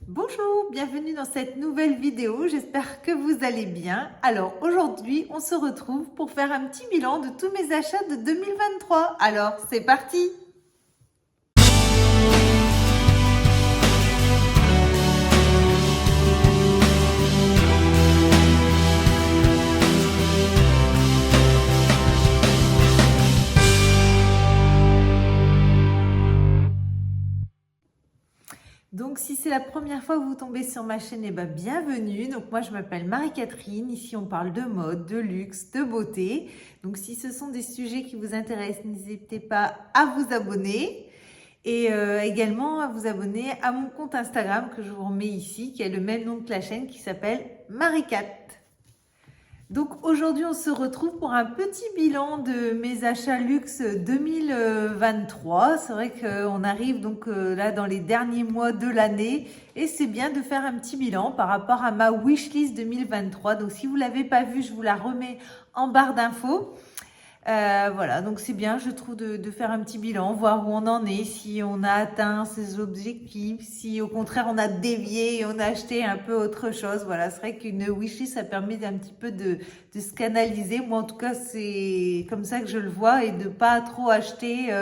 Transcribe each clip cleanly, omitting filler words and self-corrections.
Bonjour, bienvenue dans cette nouvelle vidéo, j'espère que vous allez bien. Alors aujourd'hui, on se retrouve pour faire un petit bilan de tous mes achats de 2023. Alors, c'est parti! Donc, si c'est la première fois que vous tombez sur ma chaîne, eh ben, bienvenue. Donc, moi, je m'appelle Marie-Catherine. Ici, on parle de mode, de luxe, de beauté. Donc, si ce sont des sujets qui vous intéressent, n'hésitez pas à vous abonner et également à vous abonner à mon compte Instagram que je vous remets ici, qui a le même nom que la chaîne, qui s'appelle Marie-Cat. Donc aujourd'hui, on se retrouve pour un petit bilan de mes achats luxe 2023. C'est vrai qu'on arrive donc là dans les derniers mois de l'année et c'est bien de faire un petit bilan par rapport à ma wishlist 2023. Donc si vous l'avez pas vue, je vous la remets en barre d'infos. Voilà, donc c'est bien, je trouve, de faire un petit bilan, voir où on en est, si on a atteint ses objectifs, si au contraire on a dévié et on a acheté un peu autre chose. Voilà, c'est vrai qu'une wishlist, ça permet d'un petit peu de se canaliser. Moi, en tout cas, c'est comme ça que je le vois et de pas trop acheter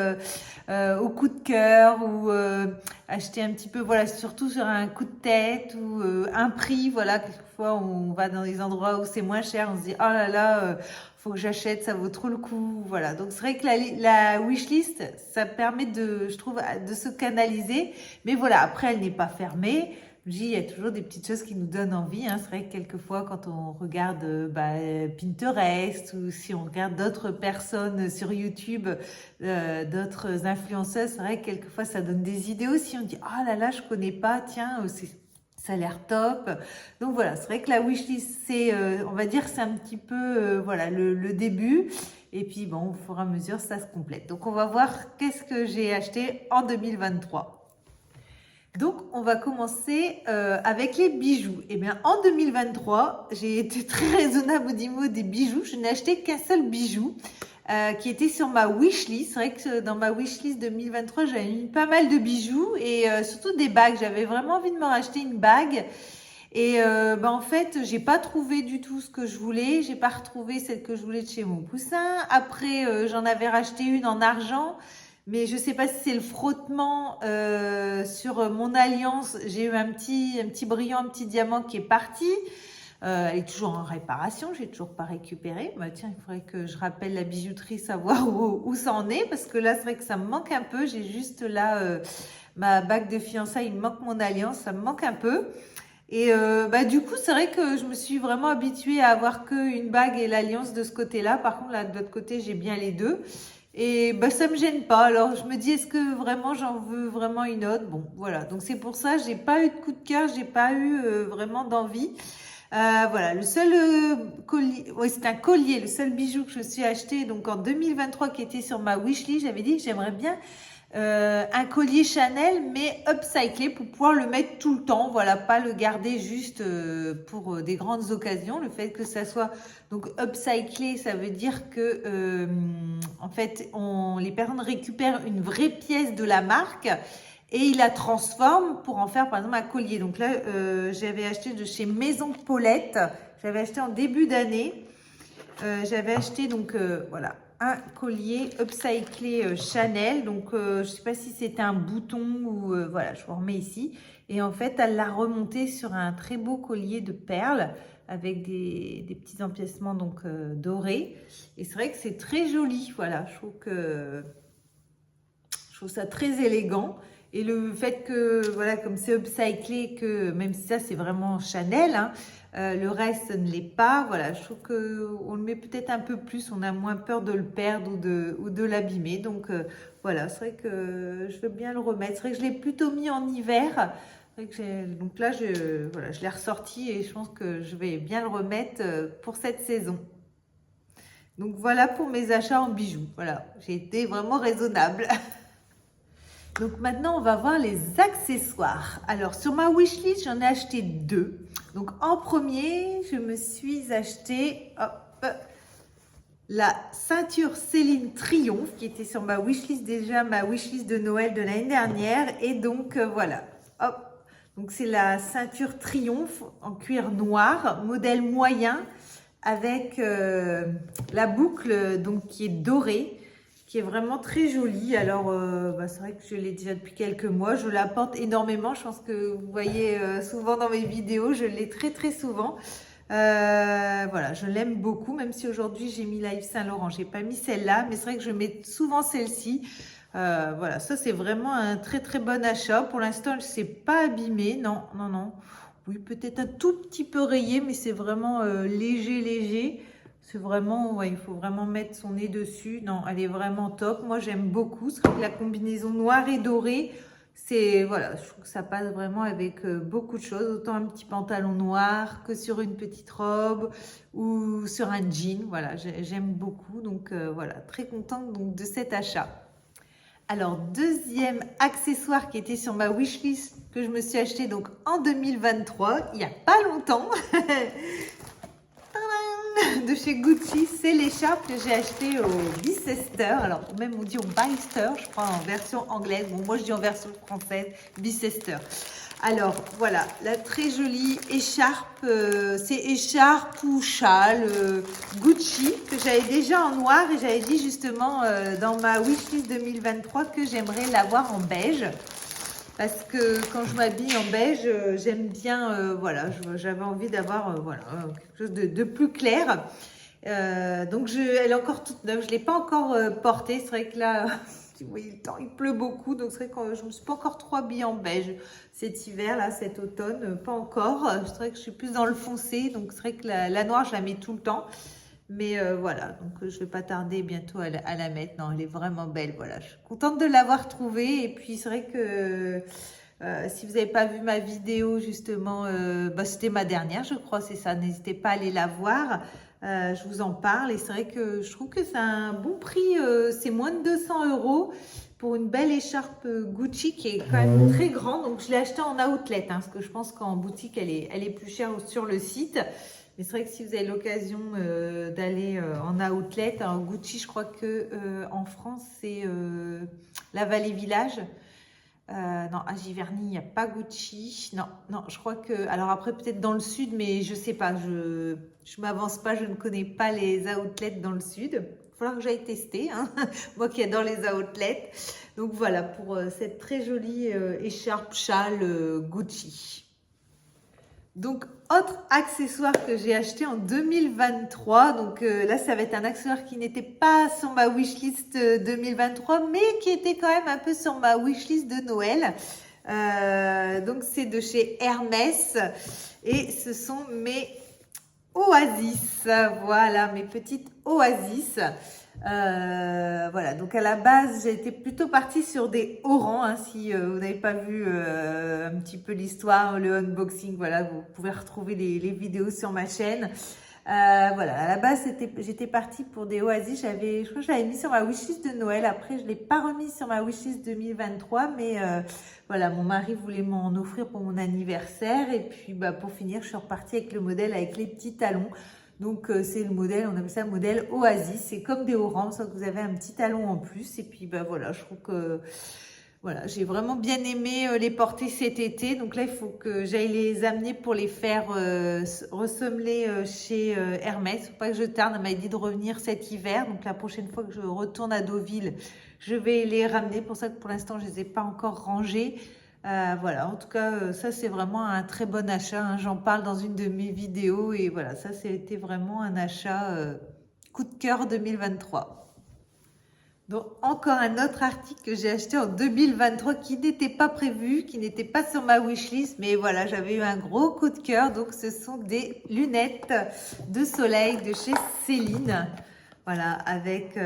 au coup de cœur ou acheter un petit peu, voilà, surtout sur un coup de tête ou un prix. Voilà, quelquefois on va dans des endroits où c'est moins cher, on se dit oh là là. Faut que j'achète, ça vaut trop le coup. Voilà. Donc c'est vrai que la wishlist, ça permet je trouve, de se canaliser. Mais voilà, après, elle n'est pas fermée. Je dis, il y a toujours des petites choses qui nous donnent envie. Hein. C'est vrai que quelquefois, quand on regarde Pinterest ou si on regarde d'autres personnes sur YouTube, d'autres influenceuses, c'est vrai que quelquefois, ça donne des idées aussi. On dit, ah là là, je connais pas, tiens, ça a l'air top. Donc voilà, c'est vrai que la wishlist, c'est, on va dire, c'est un petit peu, voilà, le début. Et puis bon, au fur et à mesure, ça se complète. Donc on va voir qu'est-ce que j'ai acheté en 2023. Donc on va commencer avec les bijoux. Eh bien, en 2023, j'ai été très raisonnable au niveau des bijoux. Je n'ai acheté qu'un seul bijou. Qui était sur ma wishlist. C'est vrai que dans ma wishlist 2023, j'avais mis pas mal de bijoux et surtout des bagues. J'avais vraiment envie de me racheter une bague. Et en fait, j'ai pas trouvé du tout ce que je voulais. J'ai pas retrouvé celle que je voulais de chez mon poussin. Après, j'en avais racheté une en argent. Mais je sais pas si c'est le frottement sur mon alliance. J'ai eu un petit brillant, un petit diamant qui est parti. Elle est toujours en réparation, j'ai toujours pas récupéré. Bah tiens, il faudrait que je rappelle la bijouterie, savoir où ça en est, parce que là, c'est vrai que ça me manque un peu. J'ai juste là ma bague de fiançailles, il me manque mon alliance, ça me manque un peu. Et du coup, c'est vrai que je me suis vraiment habituée à avoir qu'une bague et l'alliance de ce côté-là. Par contre, là, de l'autre côté, j'ai bien les deux. Et ça me gêne pas. Alors, je me dis, est-ce que vraiment j'en veux vraiment une autre? Bon, voilà. Donc, c'est pour ça, j'ai pas eu de coup de cœur, j'ai pas eu vraiment d'envie. Voilà, le seul collier, oui, c'est un collier, le seul bijou que je me suis acheté donc en 2023 qui était sur ma wishlist. J'avais dit que j'aimerais bien un collier Chanel, mais upcyclé pour pouvoir le mettre tout le temps. Voilà, pas le garder juste pour des grandes occasions. Le fait que ça soit donc upcyclé, ça veut dire que en fait, les personnes récupèrent une vraie pièce de la marque. Et il la transforme pour en faire par exemple un collier. Donc là, j'avais acheté de chez Maison Paulette. J'avais acheté en début d'année. J'avais acheté donc voilà un collier upcyclé Chanel. Donc je sais pas si c'était un bouton ou voilà, je vous remets ici. Et en fait, elle l'a remonté sur un très beau collier de perles avec des petits empiècements donc dorés. Et c'est vrai que c'est très joli. Voilà, je trouve ça très élégant. Et le fait que, voilà, comme c'est upcyclé, que même si ça, c'est vraiment Chanel, hein, le reste ne l'est pas. Voilà, je trouve qu'on le met peut-être un peu plus, on a moins peur de le perdre ou de l'abîmer. Donc, voilà, c'est vrai que je veux bien le remettre. C'est vrai que je l'ai plutôt mis en hiver. Donc là, voilà, je l'ai ressorti et je pense que je vais bien le remettre pour cette saison. Donc, voilà pour mes achats en bijoux. Voilà, j'ai été vraiment raisonnable. Donc maintenant, on va voir les accessoires. Alors, sur ma wishlist, j'en ai acheté deux. Donc, en premier, je me suis acheté la ceinture Céline Triomphe, qui était sur ma wishlist déjà, ma wishlist de Noël de l'année dernière. Et donc, voilà. Hop. Donc c'est la ceinture Triomphe en cuir noir, modèle moyen, avec la boucle donc qui est dorée, qui est vraiment très jolie. Alors c'est vrai que je l'ai déjà depuis quelques mois, je la porte énormément. Je pense que vous voyez souvent dans mes vidéos, je l'ai très souvent. Voilà, je l'aime beaucoup, même si aujourd'hui j'ai mis la Yves Saint Laurent, j'ai pas mis celle-là, mais c'est vrai que je mets souvent celle-ci. Voilà, ça c'est vraiment un très bon achat. Pour l'instant, elle ne s'est pas abîmée, non. Oui, peut-être un tout petit peu rayé, mais c'est vraiment léger. C'est vraiment, ouais, il faut vraiment mettre son nez dessus. Non, elle est vraiment top. Moi, j'aime beaucoup. C'est vrai que la combinaison noire et dorée, voilà, je trouve que ça passe vraiment avec beaucoup de choses. Autant un petit pantalon noir que sur une petite robe ou sur un jean. Voilà, j'aime beaucoup. Donc voilà, très contente donc, de cet achat. Alors, deuxième accessoire qui était sur ma wishlist que je me suis acheté donc en 2023, il n'y a pas longtemps, de chez Gucci, c'est l'écharpe que j'ai achetée au Bicester. Alors, même on dit au Bicester, je crois, en version anglaise. Bon, moi, je dis en version française, Bicester. Alors, voilà, la très jolie écharpe, c'est écharpe ou châle Gucci, que j'avais déjà en noir et j'avais dit justement dans ma wishlist 2023 que j'aimerais l'avoir en beige. Parce que quand je m'habille en beige, j'aime bien, voilà, j'avais envie d'avoir voilà, quelque chose de plus clair. Donc, elle est encore toute neuve, je ne l'ai pas encore portée. C'est vrai que là, vous voyez le temps, il pleut beaucoup. Donc, c'est vrai que je ne me suis pas encore trop habillée en beige cet hiver, là, cet automne, pas encore. C'est vrai que je suis plus dans le foncé. Donc, c'est vrai que la noire, je la mets tout le temps. Mais voilà, donc je ne vais pas tarder bientôt à la mettre. Non, elle est vraiment belle. Voilà, je suis contente de l'avoir trouvée. Et puis, c'est vrai que si vous n'avez pas vu ma vidéo, justement, c'était ma dernière, je crois, c'est ça. N'hésitez pas à aller la voir. Je vous en parle. Et c'est vrai que je trouve que c'est un bon prix. C'est moins de 200 € pour une belle écharpe Gucci qui est quand même très grande. Donc, je l'ai achetée en outlet, hein, parce que je pense qu'en boutique, elle est plus chère sur le site. Mais c'est vrai que si vous avez l'occasion d'aller en outlet, en Gucci, je crois que en France, c'est la Vallée Village. Non, à Giverny, il n'y a pas Gucci. Non, je crois que... Alors après, peut-être dans le sud, mais je ne sais pas. Je m'avance pas, je ne connais pas les outlets dans le sud. Il va falloir que j'aille tester, hein, moi qui adore les outlets. Donc voilà, pour cette très jolie écharpe châle Gucci. Donc, autre accessoire que j'ai acheté en 2023. Donc là, ça va être un accessoire qui n'était pas sur ma wishlist 2023, mais qui était quand même un peu sur ma wishlist de Noël. Donc, c'est de chez Hermès. Et ce sont mes Oasis. Voilà, mes petites Oasis. Voilà, donc à la base, j'étais plutôt partie sur des orangs, hein, si vous n'avez pas vu un petit peu l'histoire, le unboxing, voilà, vous pouvez retrouver les vidéos sur ma chaîne. Voilà, à la base, j'étais partie pour des Oasis, je crois que je l'avais mis sur ma wishlist de Noël, après je ne l'ai pas remis sur ma wishlist 2023, mais voilà, mon mari voulait m'en offrir pour mon anniversaire, et puis pour finir, je suis repartie avec le modèle avec les petits talons. Donc, c'est le modèle, on appelle ça le modèle Oasis. C'est comme des orangs, sauf que vous avez un petit talon en plus. Et puis, voilà, je trouve que voilà, j'ai vraiment bien aimé les porter cet été. Donc là, il faut que j'aille les amener pour les faire ressemeler chez Hermès. Il ne faut pas que je tarde. Elle m'a dit de revenir cet hiver. Donc, la prochaine fois que je retourne à Deauville, je vais les ramener. Pour ça que pour l'instant, je ne les ai pas encore rangés. Voilà, en tout cas, ça c'est vraiment un très bon achat, hein. J'en parle dans une de mes vidéos et voilà, ça c'était vraiment un achat coup de cœur 2023. Donc encore un autre article que j'ai acheté en 2023 qui n'était pas prévu, qui n'était pas sur ma wishlist, mais voilà, j'avais eu un gros coup de cœur. Donc ce sont des lunettes de soleil de chez Céline, voilà, avec...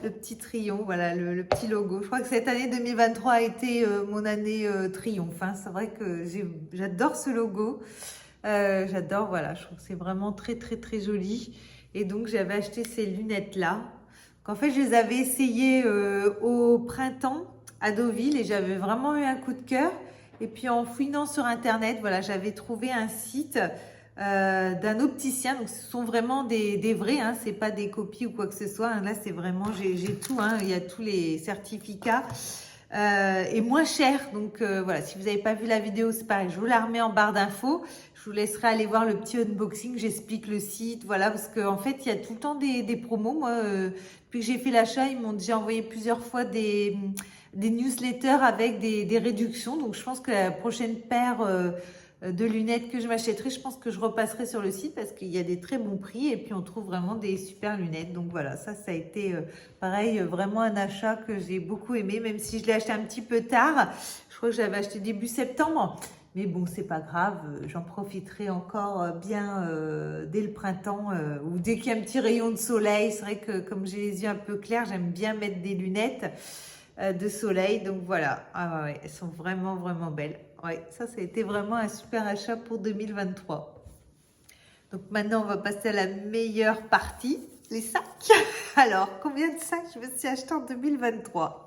le petit triomphe, voilà, le petit logo. Je crois que cette année 2023 a été mon année triomphe, hein. C'est vrai que j'adore ce logo. J'adore, voilà, je trouve que c'est vraiment très joli. Et donc, j'avais acheté ces lunettes-là. En fait, je les avais essayées au printemps à Deauville et j'avais vraiment eu un coup de cœur. Et puis, en fouinant sur Internet, voilà, j'avais trouvé un site d'un opticien. Donc, ce sont vraiment des vrais, hein, c'est pas des copies ou quoi que ce soit. Là, c'est vraiment, j'ai tout, hein, il y a tous les certificats. et moins cher. Donc voilà, si vous n'avez pas vu la vidéo, c'est pareil, je vous la remets en barre d'infos. Je vous laisserai aller voir le petit unboxing, j'explique le site, voilà, parce qu'en fait, il y a tout le temps des promos. Moi, depuis que j'ai fait l'achat, ils m'ont déjà envoyé plusieurs fois des newsletters avec des réductions. Donc, je pense que la prochaine paire de lunettes que je m'achèterai, je pense que je repasserai sur le site parce qu'il y a des très bons prix et puis on trouve vraiment des super lunettes. Donc voilà, ça a été pareil, vraiment un achat que j'ai beaucoup aimé, même si je l'ai acheté un petit peu tard. Je crois que j'avais acheté début septembre. Mais bon, c'est pas grave, j'en profiterai encore bien dès le printemps ou dès qu'il y a un petit rayon de soleil. C'est vrai que comme j'ai les yeux un peu clairs, j'aime bien mettre des lunettes de soleil. Donc voilà, ah ouais, elles sont vraiment, vraiment belles. Ouais, ça a été vraiment un super achat pour 2023. Donc maintenant, on va passer à la meilleure partie, les sacs. Alors, combien de sacs je me suis acheté en 2023?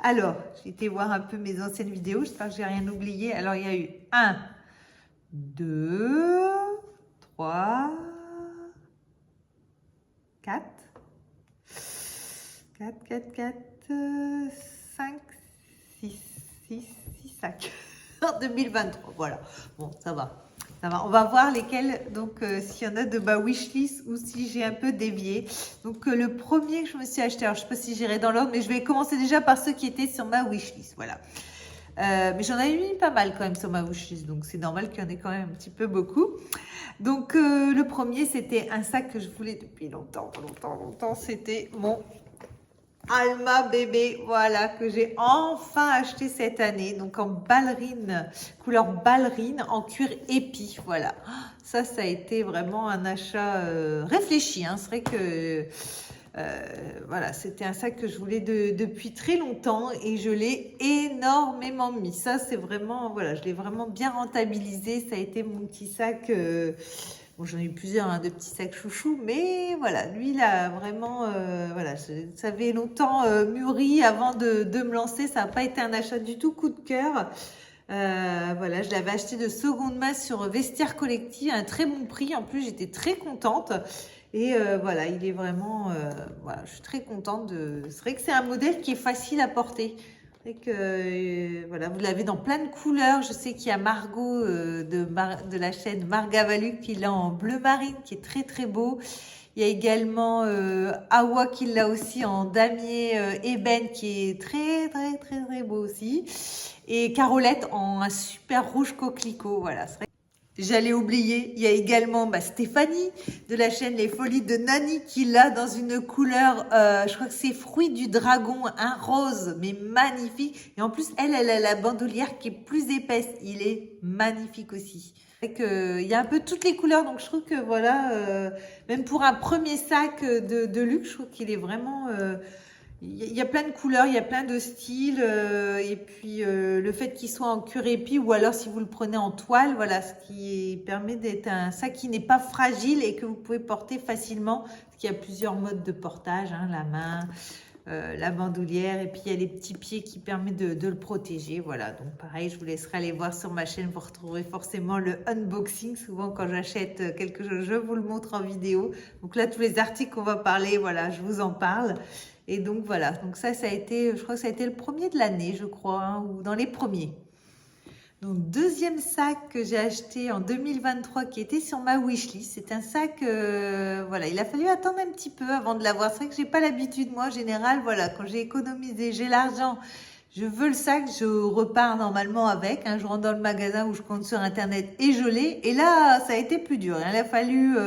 Alors, j'ai été voir un peu mes anciennes vidéos. J'espère que j'ai rien oublié. Alors, il y a eu 1, 2, 3, 4, 5, 6 sacs en 2023. Voilà. Bon, ça va. Ça va. On va voir lesquels, donc s'il y en a de ma wishlist ou si j'ai un peu dévié. Donc le premier que je me suis acheté, alors je ne sais pas si j'irai dans l'ordre, mais je vais commencer déjà par ceux qui étaient sur ma wishlist. Voilà. Mais j'en ai mis pas mal quand même sur ma wishlist, donc c'est normal qu'il y en ait quand même un petit peu beaucoup. Donc le premier, c'était un sac que je voulais depuis longtemps. C'était mon Alma bébé, voilà, que j'ai enfin acheté cette année, donc en ballerine, couleur ballerine, en cuir épi, voilà. Ça a été vraiment un achat réfléchi, hein. C'est vrai que, voilà, c'était un sac que je voulais depuis très longtemps et je l'ai énormément mis. Ça, c'est vraiment, voilà, je l'ai vraiment bien rentabilisé. Ça a été mon petit sac... Bon, j'en ai eu plusieurs, hein, de petits sacs chouchous, mais voilà, lui, il a vraiment, voilà, ça avait longtemps mûri avant de me lancer. Ça n'a pas été un achat du tout coup de cœur. Voilà, je l'avais acheté de seconde main sur Vestiaire Collective, à un très bon prix. En plus, j'étais très contente. Et voilà, il est vraiment, voilà, je suis très contente de. C'est vrai que c'est un modèle qui est facile à porter. C'est vrai que voilà, vous l'avez dans plein de couleurs. Je sais qu'il y a Margot de la chaîne Margavalu qui l'a en bleu marine, qui est très très beau. Il y a également Awa qui l'a aussi en damier ébène, qui est très très très très beau aussi. Et Carolette en un super rouge coquelicot. Voilà, c'est vrai. J'allais oublier, il y a également Stéphanie de la chaîne Les Folies de Nani qui l'a dans une couleur, je crois que c'est fruit du dragon, un rose, mais magnifique. Et en plus, elle a la bandoulière qui est plus épaisse. Il est magnifique aussi. Il y a un peu toutes les couleurs, donc je trouve que voilà, même pour un premier sac de luxe, je trouve qu'il est vraiment... il y a plein de couleurs, il y a plein de styles, et puis le fait qu'il soit en cuir épi ou alors si vous le prenez en toile, voilà, ce qui permet d'être un sac qui n'est pas fragile et que vous pouvez porter facilement, parce qu'il y a plusieurs modes de portage, hein, la main, la bandoulière, et puis il y a les petits pieds qui permettent de le protéger, voilà. Donc pareil, je vous laisserai aller voir sur ma chaîne, vous retrouverez forcément le unboxing. Souvent quand j'achète quelque chose, je vous le montre en vidéo. Donc là, tous les articles qu'on va parler, voilà, je vous en parle. Et donc voilà, donc ça a été, je crois que ça a été le premier de l'année, je crois, hein, ou dans les premiers. Donc deuxième sac que j'ai acheté en 2023 qui était sur ma wishlist, c'est un sac, voilà, il a fallu attendre un petit peu avant de l'avoir. C'est vrai que j'ai pas l'habitude, moi en général, voilà, quand j'ai économisé, j'ai l'argent, je veux le sac, je repars normalement avec, hein, je rentre dans le magasin ou je compte sur internet et je l'ai. Et là, ça a été plus dur, hein, il a fallu...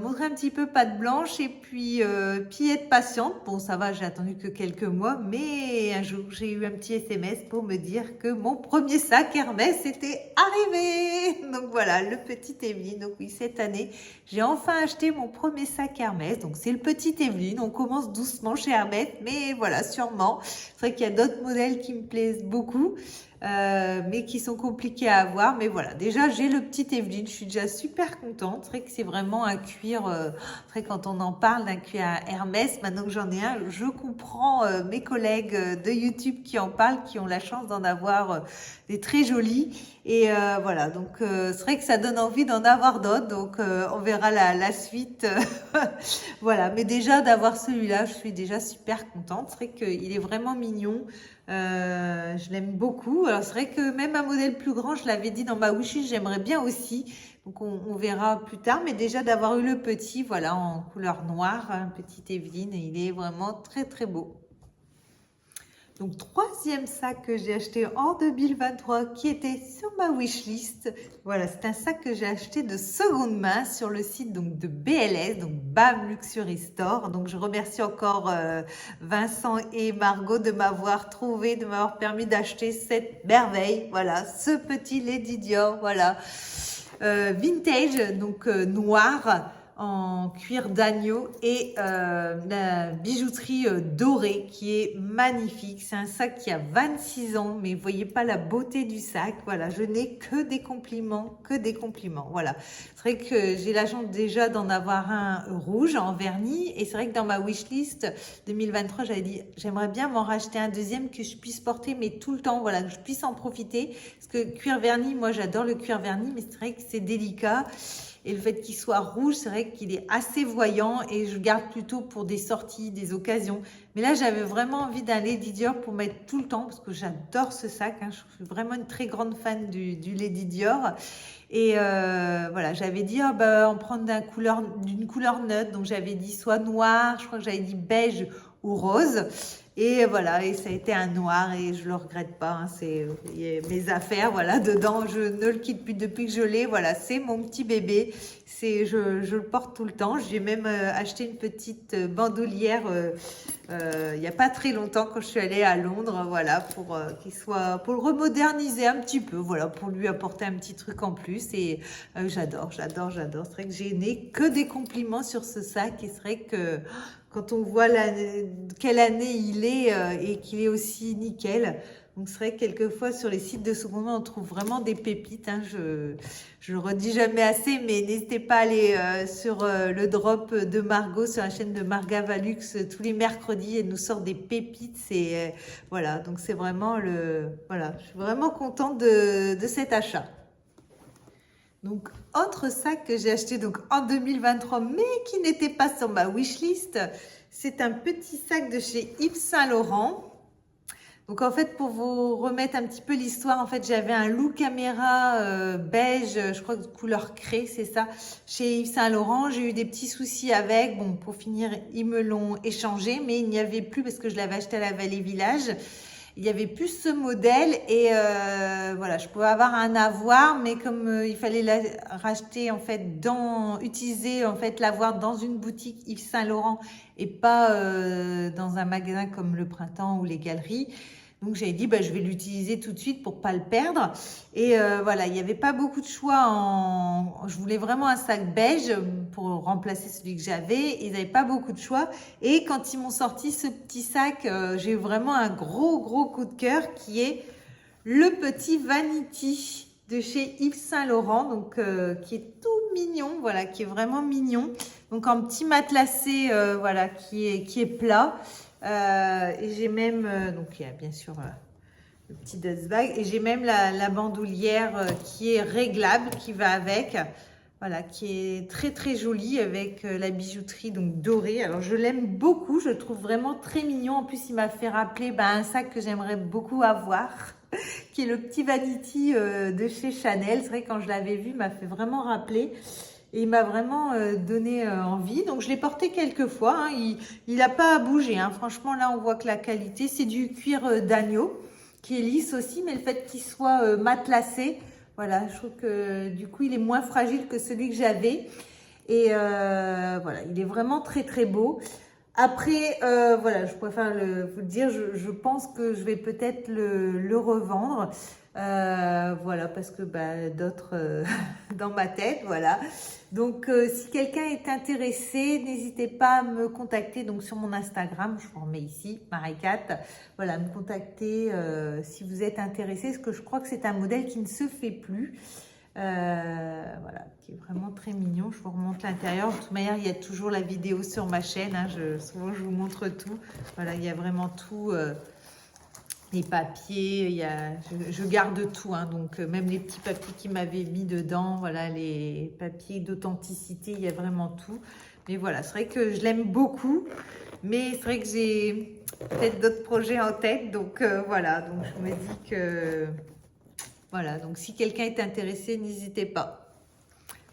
montrer un petit peu patte blanche et puis être patiente. Bon, ça va, j'ai attendu que quelques mois, mais un jour, j'ai eu un petit SMS pour me dire que mon premier sac Hermès était arrivé. Donc voilà, le petit Evelyne. Donc oui, cette année, j'ai enfin acheté mon premier sac Hermès. Donc c'est le petit Evelyne. On commence doucement chez Hermès, mais voilà, sûrement. C'est vrai qu'il y a d'autres modèles qui me plaisent beaucoup. mais qui sont compliqués à avoir. Mais voilà, déjà j'ai le petit Evelyne, je suis déjà super contente. C'est vrai que c'est vraiment un cuir, c'est vrai quand on en parle d'un cuir à Hermès, maintenant que j'en ai un, je comprends mes collègues de YouTube qui en parlent, qui ont la chance d'en avoir des très jolis. Et voilà, donc c'est vrai que ça donne envie d'en avoir d'autres, donc on verra la suite. Voilà, mais déjà d'avoir celui-là, je suis déjà super contente. C'est vrai qu'il est vraiment mignon. Je l'aime beaucoup. Alors c'est vrai que même un modèle plus grand, je l'avais dit dans ma wishlist, j'aimerais bien aussi. Donc on verra plus tard. Mais déjà d'avoir eu le petit, voilà, en couleur noire, un petit Evelyne, et il est vraiment très très beau. Donc, troisième sac que j'ai acheté en 2023 qui était sur ma wishlist. Voilà, c'est un sac que j'ai acheté de seconde main sur le site donc de BLS, donc BAM Luxury Store. Donc, je remercie encore Vincent et Margot de m'avoir trouvé, de m'avoir permis d'acheter cette merveille. Voilà, ce petit Lady Dior, voilà. Vintage, donc noir, en cuir d'agneau et la bijouterie dorée qui est magnifique. C'est un sac qui a 26 ans, mais vous voyez pas la beauté du sac. Voilà, je n'ai que des compliments, que des compliments. Voilà, c'est vrai que j'ai la chance déjà d'en avoir un rouge en vernis et c'est vrai que dans ma wishlist 2023, j'avais dit j'aimerais bien m'en racheter un deuxième que je puisse porter mais tout le temps, voilà, que je puisse en profiter parce que cuir verni, moi j'adore le cuir verni, mais c'est vrai que c'est délicat. Et le fait qu'il soit rouge, c'est vrai qu'il est assez voyant et je garde plutôt pour des sorties, des occasions. Mais là, j'avais vraiment envie d'un Lady Dior pour mettre tout le temps parce que j'adore ce sac. Je suis vraiment une très grande fan du Lady Dior. Et voilà, j'avais dit en prendre d'une couleur neutre. Donc j'avais dit soit noir, je crois que j'avais dit beige ou rose. Et voilà, et ça a été un noir et je le regrette pas. C'est mes affaires, voilà, dedans. Je ne le quitte plus depuis que je l'ai. Voilà, c'est mon petit bébé. Je le porte tout le temps. J'ai même acheté une petite bandoulière il n'y a pas très longtemps quand je suis allée à Londres, voilà, pour pour le remoderniser un petit peu, voilà, pour lui apporter un petit truc en plus. Et j'adore. C'est vrai que j'ai n'ai que des compliments sur ce sac et c'est vrai que quand on voit quelle année il est et qu'il est aussi nickel. Donc c'est vrai que quelquefois sur les sites de seconde main, on trouve vraiment des pépites. Je le redis jamais assez, mais n'hésitez pas à aller sur le drop de Margot, sur la chaîne de Marga Valux, tous les mercredis, elle nous sort des pépites. Voilà, donc c'est vraiment voilà, je suis vraiment contente de cet achat. Donc, autre sac que j'ai acheté donc en 2023, mais qui n'était pas sur ma wishlist, c'est un petit sac de chez Yves Saint Laurent. Donc en fait, pour vous remettre un petit peu l'histoire, en fait, j'avais un loup caméra beige, je crois que couleur craie, c'est ça, chez Yves Saint Laurent. J'ai eu des petits soucis avec. Bon, pour finir, ils me l'ont échangé, mais il n'y avait plus parce que je l'avais acheté à la Vallée Village. Il y avait plus ce modèle et voilà, je pouvais avoir un avoir, mais comme il fallait racheter en fait utiliser en fait l'avoir dans une boutique Yves Saint Laurent et pas dans un magasin comme le Printemps ou les Galeries. Donc j'avais dit je vais l'utiliser tout de suite pour pas le perdre. Et voilà, il n'y avait pas beaucoup de choix je voulais vraiment un sac beige pour remplacer celui que j'avais. Ils n'avaient pas beaucoup de choix. Et quand ils m'ont sorti ce petit sac, j'ai eu vraiment un gros coup de cœur qui est le petit Vanity de chez Yves Saint Laurent, donc qui est tout mignon, voilà, qui est vraiment mignon. Donc en petit matelassé, voilà, qui est plat. Et j'ai même, donc il y a bien sûr le petit dust bag, et j'ai même la bandoulière qui est réglable, qui va avec, voilà, qui est très jolie avec la bijouterie donc dorée. Alors je l'aime beaucoup, je le trouve vraiment très mignon. En plus, il m'a fait rappeler un sac que j'aimerais beaucoup avoir, qui est le petit Vanity de chez Chanel. C'est vrai que quand je l'avais vu, il m'a fait vraiment rappeler. Et il m'a vraiment donné envie. Donc, je l'ai porté quelques fois. Il n'a pas bougé. Franchement, là, on voit que la qualité, c'est du cuir d'agneau qui est lisse aussi. Mais le fait qu'il soit matelassé, voilà, je trouve que du coup, il est moins fragile que celui que j'avais. Et voilà, il est vraiment très beau. Après, voilà, je préfère vous le dire, je pense que je vais peut-être le revendre. Voilà, parce que bah, d'autres dans ma tête, voilà. Donc, si quelqu'un est intéressé, n'hésitez pas à me contacter donc sur mon Instagram, je vous remets ici, Marie-Cat. Voilà, me contacter si vous êtes intéressé, parce que je crois que c'est un modèle qui ne se fait plus. Voilà, qui est vraiment très mignon. Je vous remonte l'intérieur. De toute manière, il y a toujours la vidéo sur ma chaîne. Hein. Souvent, je vous montre tout. Voilà, il y a vraiment tout. Les papiers, je garde tout, hein, donc même les petits papiers qui m'avaient mis dedans, voilà, les papiers d'authenticité, il y a vraiment tout. Mais voilà, c'est vrai que je l'aime beaucoup, mais c'est vrai que j'ai peut-être d'autres projets en tête, donc voilà, donc je me dis que, voilà, donc si quelqu'un est intéressé, n'hésitez pas.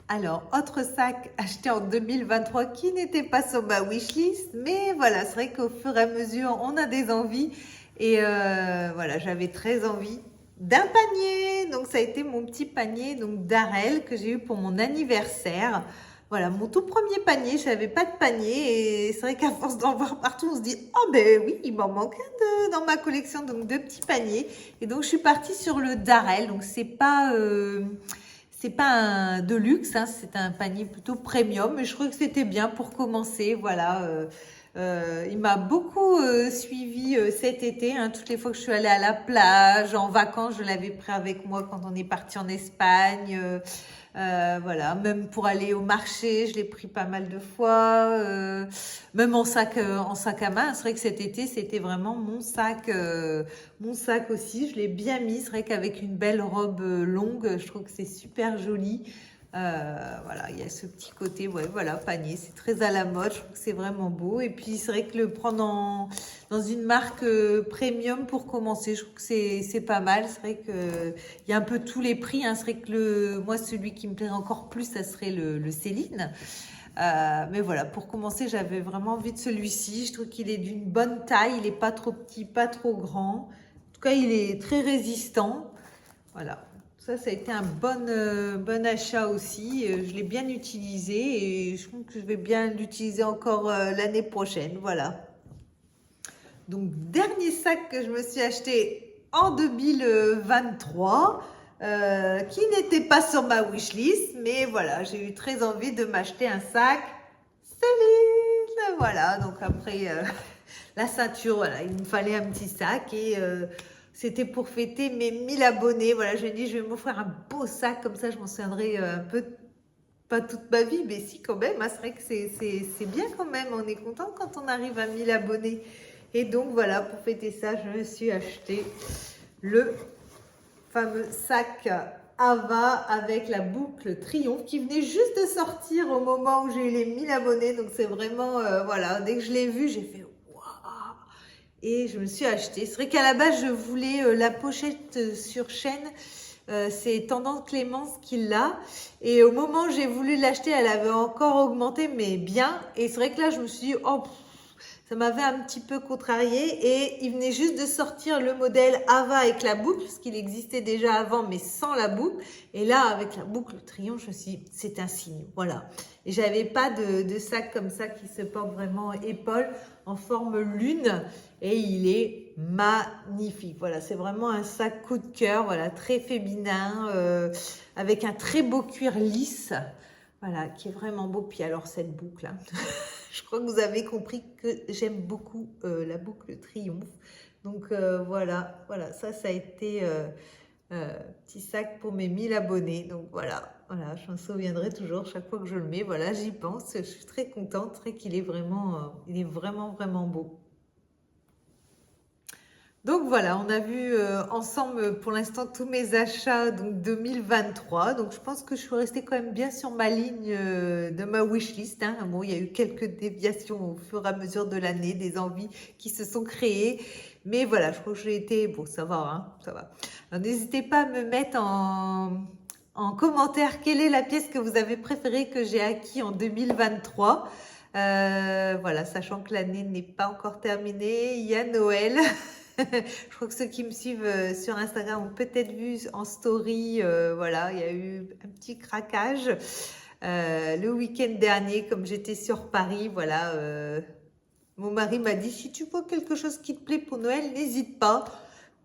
Alors, autre sac acheté en 2023 qui n'était pas sur ma wishlist, mais voilà, c'est vrai qu'au fur et à mesure, on a des envies. Et voilà, j'avais très envie d'un panier. Donc, ça a été mon petit panier donc d'Arel que j'ai eu pour mon anniversaire. Voilà, mon tout premier panier. Je n'avais pas de panier. Et c'est vrai qu'à force d'en voir partout, on se dit « Oh ben oui, il m'en manque un dans ma collection. » Donc, deux petits paniers. Et donc, je suis partie sur le Darel. Donc, c'est pas un de luxe, hein, c'est un panier plutôt premium, mais je trouvais que c'était bien pour commencer. Voilà, il m'a beaucoup suivi cet été, hein, toutes les fois que je suis allée à la plage, en vacances, je l'avais pris avec moi quand on est parti en Espagne. Voilà, même pour aller au marché, je l'ai pris pas mal de fois. Même en sac à main. C'est vrai que cet été, c'était vraiment mon sac aussi. Je l'ai bien mis. C'est vrai qu'avec une belle robe longue, je trouve que c'est super joli. Voilà, il y a ce petit côté, ouais, voilà, panier, c'est très à la mode, je trouve que c'est vraiment beau. Et puis c'est vrai que le prendre dans une marque premium pour commencer, je trouve que c'est pas mal. C'est vrai que il y a un peu tous les prix, hein. C'est vrai que moi, celui qui me plairait encore plus, ça serait le Céline. Mais voilà, pour commencer, j'avais vraiment envie de celui-ci. Je trouve qu'il est d'une bonne taille, il est pas trop petit, pas trop grand. En tout cas, il est très résistant. Voilà. Ça a été un bon achat aussi. Je l'ai bien utilisé et je trouve que je vais bien l'utiliser encore l'année prochaine. Voilà. Donc, dernier sac que je me suis acheté en 2023, qui n'était pas sur ma wishlist, mais voilà, j'ai eu très envie de m'acheter un sac Céline. Voilà, donc après la ceinture, voilà, il me fallait un petit sac et c'était pour fêter mes 1000 abonnés. Voilà, je me dis, je vais m'offrir un beau sac, comme ça je m'en souviendrai un peu, pas toute ma vie, mais si quand même. Hein, c'est vrai que c'est bien quand même, on est content quand on arrive à 1000 abonnés. Et donc voilà, pour fêter ça, je me suis acheté le fameux sac Ava avec la boucle Triomphe qui venait juste de sortir au moment où j'ai eu les 1000 abonnés. Donc c'est vraiment, voilà, dès que je l'ai vu, j'ai fait waouh! Et je me suis acheté. C'est vrai qu'à la base, je voulais la pochette sur chaîne. C'est Tendance Clémence qui l'a. Et au moment où j'ai voulu l'acheter, elle avait encore augmenté, mais bien. Et c'est vrai que là, je me suis dit, oh, ça m'avait un petit peu contrarié et il venait juste de sortir le modèle Ava avec la boucle, parce qu'il existait déjà avant, mais sans la boucle. Et là, avec la boucle Triomphe, je me suis dit, c'est un signe, voilà. Et j'avais pas de sac comme ça qui se porte vraiment épaule en forme lune. Et il est magnifique. Voilà, c'est vraiment un sac coup de cœur, voilà, très féminin, avec un très beau cuir lisse. Voilà, qui est vraiment beau. Puis alors, cette boucle, hein. Je crois que vous avez compris que j'aime beaucoup la boucle Triomphe. Donc voilà, ça a été petit sac pour mes 1000 abonnés. Donc voilà, je m'en souviendrai toujours chaque fois que je le mets. Voilà, j'y pense. Je suis très contente, très qu'il est vraiment, il est vraiment, vraiment beau. Donc voilà, on a vu ensemble pour l'instant tous mes achats donc 2023. Donc je pense que je suis restée quand même bien sur ma ligne de ma wishlist. Hein. Bon, il y a eu quelques déviations au fur et à mesure de l'année, des envies qui se sont créées. Mais voilà, je crois que j'ai été... Bon, ça va, hein, ça va. Alors n'hésitez pas à me mettre en commentaire quelle est la pièce que vous avez préférée que j'ai acquis en 2023. Voilà, sachant que l'année n'est pas encore terminée, il y a Noël. Je crois que ceux qui me suivent sur Instagram ont peut-être vu en story, voilà, il y a eu un petit craquage le week-end dernier, comme j'étais sur Paris, voilà. Mon mari m'a dit, si tu vois quelque chose qui te plaît pour Noël, n'hésite pas.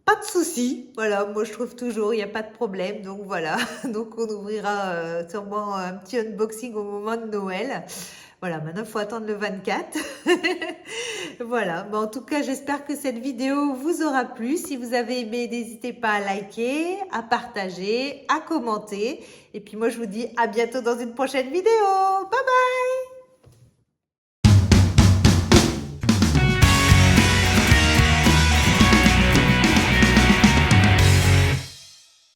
pas de souci. Voilà, moi je trouve toujours, il n'y a pas de problème. Donc voilà, donc on ouvrira sûrement un petit unboxing au moment de Noël. Voilà, maintenant il faut attendre le 24. Voilà, mais en tout cas, j'espère que cette vidéo vous aura plu. Si vous avez aimé, n'hésitez pas à liker, à partager, à commenter. Et puis moi, je vous dis à bientôt dans une prochaine vidéo. Bye bye!